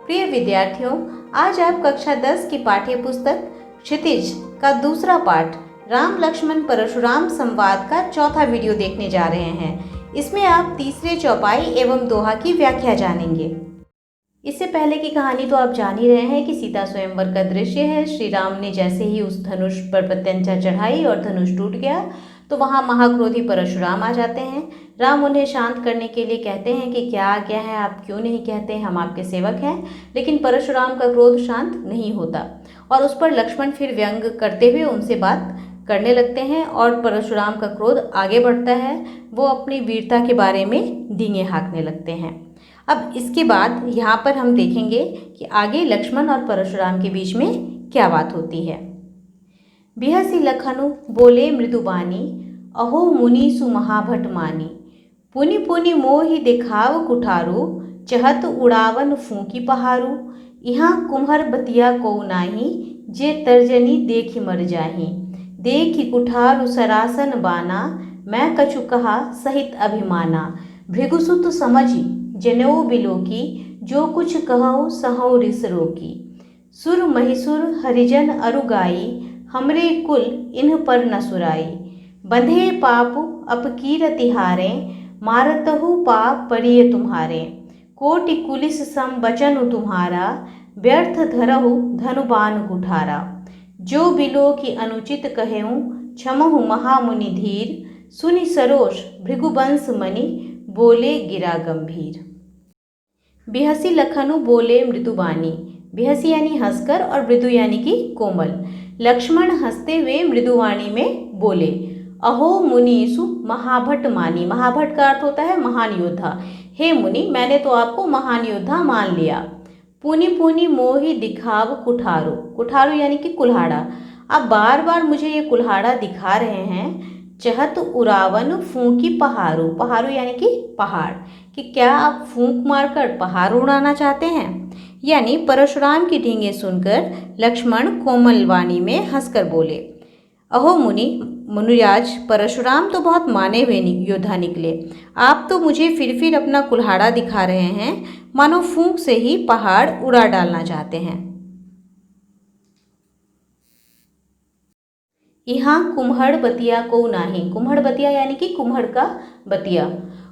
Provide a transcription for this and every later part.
प्रिय विद्यार्थियों, आज आप कक्षा 10 की पाठ्य पुस्तक क्षितिज का दूसरा पाठ राम लक्ष्मण परशुराम संवाद का चौथा वीडियो देखने जा रहे हैं। इसमें आप तीसरे चौपाई एवं दोहा की व्याख्या जानेंगे। इससे पहले की कहानी तो आप जान ही रहे हैं कि सीता स्वयंवर का दृश्य है। श्री राम ने जैसे ही उस धनुष पर प्रत्यंचा चढ़ाई और धनुष टूट गया तो वहाँ महाक्रोधी परशुराम आ जाते हैं। राम उन्हें शांत करने के लिए कहते हैं कि क्या आज्ञा है, आप क्यों नहीं कहते, हम आपके सेवक हैं। लेकिन परशुराम का क्रोध शांत नहीं होता और उस पर लक्ष्मण फिर व्यंग करते हुए उनसे बात करने लगते हैं और परशुराम का क्रोध आगे बढ़ता है। वो अपनी वीरता के बारे में डींगे हाँकने लगते हैं। अब इसके बाद यहाँ पर हम देखेंगे कि आगे लक्ष्मण और परशुराम के बीच में क्या बात होती है। बिहसी लखनु बोले मृदुबानी, अहो मुनि सुमहाभट मानी। पुनि पुनि मोहि देखाव कुठारू, चहत उड़ावन फूंकी पहारू। यहाँ कुम्हर बतिया को नाही, जे तर्जनी देखि मर जाही। देखि कुठारू सरासन बाना, मैं कछु कहा सहित अभिमाना। भृगुसुत समझि जनेऊ बिलोकी, जो कुछ कहूँ सहु रिस रोकी। सुर महिसुर हरिजन अरुगाई, हमरे कुल इन्ह पर न सुराई। बंधे पाप अपकीर तिहारे, मारतहु पाप परिय तुम्हारे। कोटि कुलिस सम बचन तुम्हारा, व्यर्थ धरहु धनुबान कुठारा। जो बिलो की अनुचित कहेऊँ, क्षमहु महामुनि धीर। सुनि सरोष भृगुवंश मणि, बोले गिरा गंभीर। बिहसी लखनु बोले मृदुबानी। बिहसी यानी हंसकर और मृदु यानी कि कोमल। लक्ष्मण हंसते हुए मृदुवाणी में बोले, अहो मुनीसु महाभट मानी। महाभट का अर्थ होता है महान योद्धा। हे मुनि, मैंने तो आपको महान योद्धा मान लिया। पुनि पुनि मोहि दिखाव कुठारो। कुठारो यानी कि कुल्हाड़ा। आप बार बार मुझे ये कुल्हाड़ा दिखा रहे हैं। चहत उरावन फूंकी पहारू। पहारू यानी कि पहाड़, कि क्या आप फूंक मारकर पहाड़ उड़ाना चाहते हैं। यानी परशुराम की डींगे सुनकर लक्ष्मण कोमल वाणी में हंसकर बोले, अहो मुनि, मुनिराज, परशुराम तो बहुत माने हुए योद्धा निकले। आप तो मुझे फिर अपना कुल्हाड़ा दिखा रहे हैं, मानो फूंक से ही पहाड़ उड़ा डालना चाहते हैं। यहाँ कुम्हड़ बतिया को नाही। कुम्हड़ बतिया यानी कि कुम्हड़ का बतिया।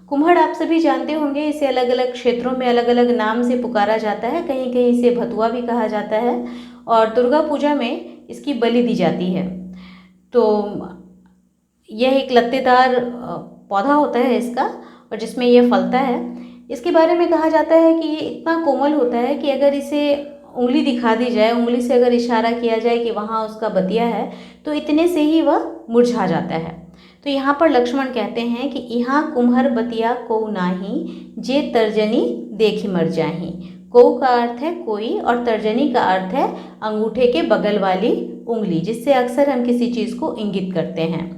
कुम्हड़ आप सभी जानते होंगे, इसे अलग अलग क्षेत्रों में अलग अलग नाम से पुकारा जाता है। कहीं कहीं इसे भतुआ भी कहा जाता है और दुर्गा पूजा में इसकी बलि दी जाती है। तो यह एक लत्तेदार पौधा होता है इसका, और जिसमें यह फलता है। इसके बारे में कहा जाता है कि ये इतना कोमल होता है कि अगर इसे उंगली दिखा दी जाए, उंगली से अगर इशारा किया जाए कि वहाँ उसका बतिया है, तो इतने से ही वह मुरझा जाता है। तो यहाँ पर लक्ष्मण कहते हैं कि यहाँ कुम्हर बतिया को नाही, जे तर्जनी देखि मर जाही। को का अर्थ है कोई और तर्जनी का अर्थ है अंगूठे के बगल वाली उंगली, जिससे अक्सर हम किसी चीज़ को इंगित करते हैं।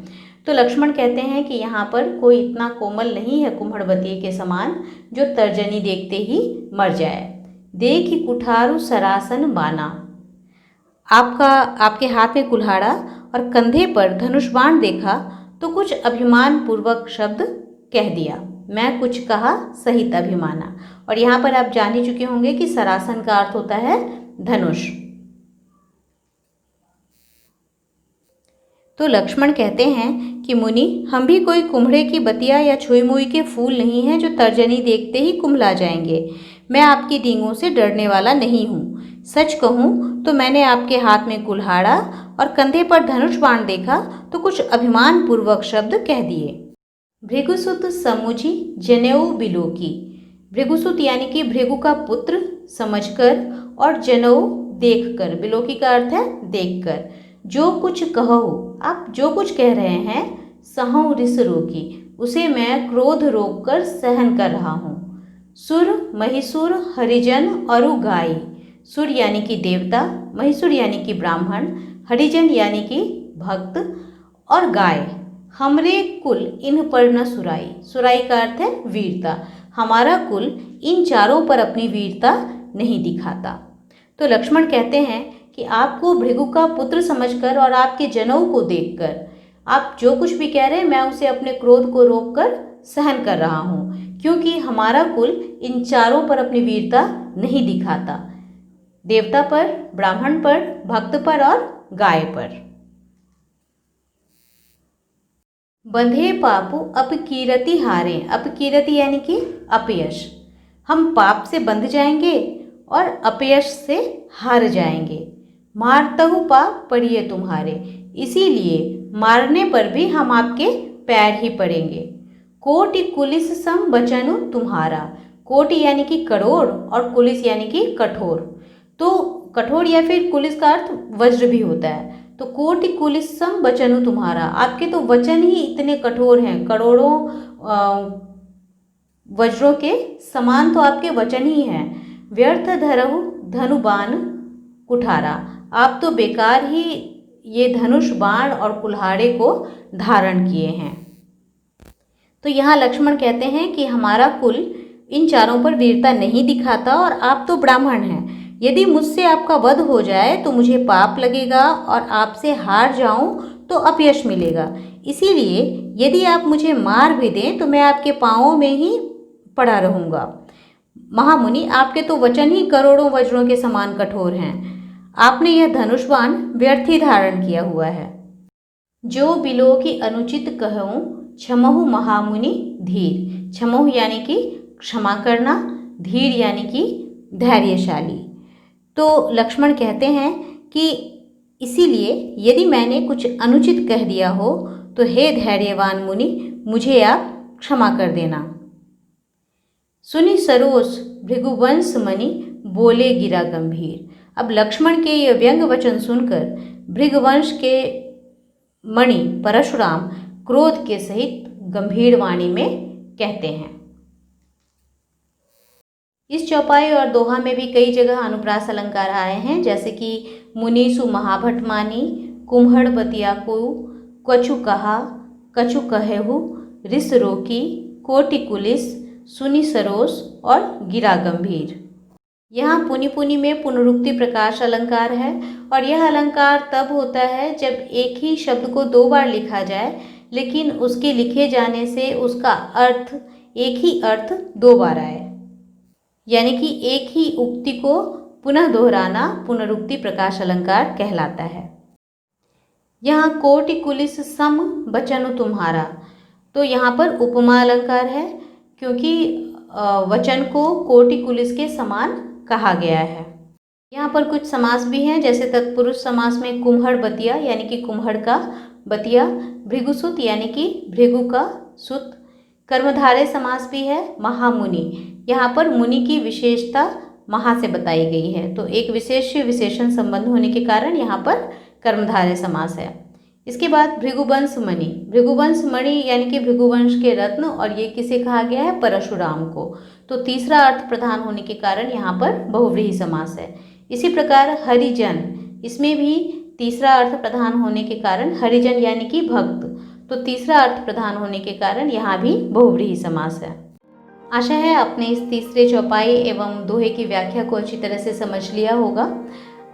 तो लक्ष्मण कहते हैं कि यहाँ पर कोई इतना कोमल नहीं है कुम्हड़ बतिये के समान, जो तर्जनी देखते ही मर जाए। देखि कुठारू सरासन बाना। आपके हाथ में कुल्हाड़ा और कंधे पर धनुष बाण देखा तो कुछ अभिमान पूर्वक शब्द कह दिया। मैं कुछ कहा सहित अभिमाना। और यहाँ पर आप जान ही चुके होंगे कि सरासन का अर्थ होता है धनुष। तो लक्ष्मण कहते हैं कि मुनि, हम भी कोई कुम्हड़े की बतिया या छुई मुई के फूल नहीं हैं जो तर्जनी देखते ही कुम्हला जाएंगे। मैं आपकी डींगों से डरने वाला नहीं हूँ। सच कहूँ तो मैंने आपके हाथ में कुल्हाड़ा और कंधे पर धनुष बाण देखा तो कुछ अभिमान पूर्वक शब्द कह दिए। भृगुसुत समुझि जनेऊ बिलोकी। भृगुसुत यानी कि भृगु का पुत्र समझकर, और जनेऊ देखकर। बिलोकी का अर्थ है देखकर। जो कुछ कहो, आप जो कुछ कह रहे हैं, सहु रिस रोकी, उसे मैं क्रोध रोक कर सहन कर रहा हूँ। सुर महिसुर हरिजन अरु गाई। सुर यानी कि देवता, महिसुर यानी कि ब्राह्मण, हरिजन यानी कि भक्त, और गाय। हमरे कुल इन पर न सुराई। सुराई का अर्थ है वीरता। हमारा कुल इन चारों पर अपनी वीरता नहीं दिखाता। तो लक्ष्मण कहते हैं कि आपको भृगु का पुत्र समझकर और आपके जनेऊ को देखकर आप जो कुछ भी कह रहे हैं, मैं उसे अपने क्रोध को रोककर सहन कर रहा हूँ, क्योंकि हमारा कुल इन चारों पर अपनी वीरता नहीं दिखाता। देवता पर, ब्राह्मण पर, भक्त पर और गाय पर। बंधे पापु अपकीरति हारे। अपकीरति यानी कि अपयश। हम पाप से बंध जाएंगे और अपयश से हार जाएंगे। मारतहु पाप पड़िए तुम्हारे। इसीलिए मारने पर भी हम आपके पैर ही पड़ेंगे। कोटि कुलिस सम बचनु तुम्हारा। कोटि यानी कि करोड़ और कुलिस यानी कि कठोर। तो कठोर या फिर कुलिस का अर्थ वज्र भी होता है। तो कोटि कुलिस सम बचनु तुम्हारा, आपके तो वचन ही इतने कठोर हैं, करोड़ों वज्रों के समान तो आपके वचन ही हैं। व्यर्थ धरहु धनुबाण कुठारा। आप तो बेकार ही ये धनुष, बाण और कुल्हाड़े को धारण किए हैं। तो यहाँ लक्ष्मण कहते हैं कि हमारा कुल इन चारों पर वीरता नहीं दिखाता और आप तो ब्राह्मण हैं। यदि मुझसे आपका वध हो जाए तो मुझे पाप लगेगा और आपसे हार जाऊं तो अपयश मिलेगा। इसीलिए यदि आप मुझे मार भी दें तो मैं आपके पाँवों में ही पड़ा रहूँगा। महामुनि, आपके तो वचन ही करोड़ों वज्रों के समान कठोर हैं। आपने यह धनुष बाण व्यर्थ ही धारण किया हुआ है। जो बिलो की अनुचित कहूँ क्षमहु महामुनि धीर। क्षमहु यानी कि क्षमा करना, धीर यानी कि धैर्यशाली। तो लक्ष्मण कहते हैं कि इसीलिए यदि मैंने कुछ अनुचित कह दिया हो तो हे धैर्यवान मुनि, मुझे आप क्षमा कर देना। सुनि सरोस भृगुवंश मणि बोले गिरा गंभीर। अब लक्ष्मण के ये व्यंग वचन सुनकर भृगुवंश के मणि परशुराम क्रोध के सहित गंभीर वाणी में कहते हैं। इस चौपाई और दोहा में भी कई जगह अनुप्रास अलंकार आए हैं, जैसे कि मुनीसु महाभट मानी, कुम्हड़ बतिया को, कछु कहा, कछु कहेहु, रिस रोकी, कोटि कुलिस, सुनि सरोस और गिरा गंभीर। यहाँ पुनि पुनि में पुनरुक्ति प्रकाश अलंकार है और यह अलंकार तब होता है जब एक ही शब्द को दो बार लिखा जाए, लेकिन उसके लिखे जाने से उसका अर्थ, एक ही अर्थ दो बार आए, यानी कि एक ही उक्ति को पुनः दोहराना पुनरुक्ति प्रकाश अलंकार कहलाता है। यहाँ कोटि कुलिस सम बचनु तुम्हारा, तो यहाँ पर उपमा अलंकार है क्योंकि वचन को कोटि कुलिस के समान कहा गया है। यहाँ पर कुछ समास भी हैं, जैसे तत्पुरुष समास में कुम्हड़ बतिया यानी कि कुम्हड़ का बतिया, भृगुसुत यानी कि भृगु का सुत। कर्मधारय समास भी है, महामुनि। यहाँ पर मुनि की विशेषता महा से बताई गई है, तो एक विशेष विशेषण संबंध होने के कारण यहाँ पर कर्मधारय समास है। इसके बाद भृगुवंश मणि। भृगुवंश मणि यानी कि भृगुवंश के रत्न, और ये किसे कहा गया है? परशुराम को। तो तीसरा अर्थ प्रधान होने के कारण यहाँ पर बहुव्रीहि समास है। इसी प्रकार हरिजन, इसमें भी तीसरा अर्थ प्रधान होने के कारण हरिजन यानी कि भक्त, तो तीसरा अर्थ प्रधान होने के कारण यहाँ भी बहुव्रीहि समास है। आशा है आपने इस तीसरे चौपाई एवं दोहे की व्याख्या को अच्छी तरह से समझ लिया होगा।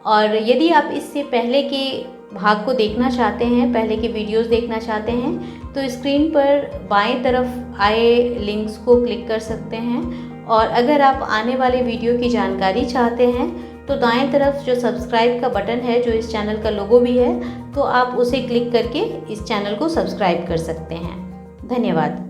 और यदि आप इससे पहले के भाग को देखना चाहते हैं, पहले के वीडियोस देखना चाहते हैं, तो स्क्रीन पर बाएं तरफ आए लिंक्स को क्लिक कर सकते हैं। और अगर आप आने वाले वीडियो की जानकारी चाहते हैं तो दाएं तरफ जो सब्सक्राइब का बटन है, जो इस चैनल का लोगो भी है, तो आप उसे क्लिक करके इस चैनल को सब्सक्राइब कर सकते हैं। धन्यवाद।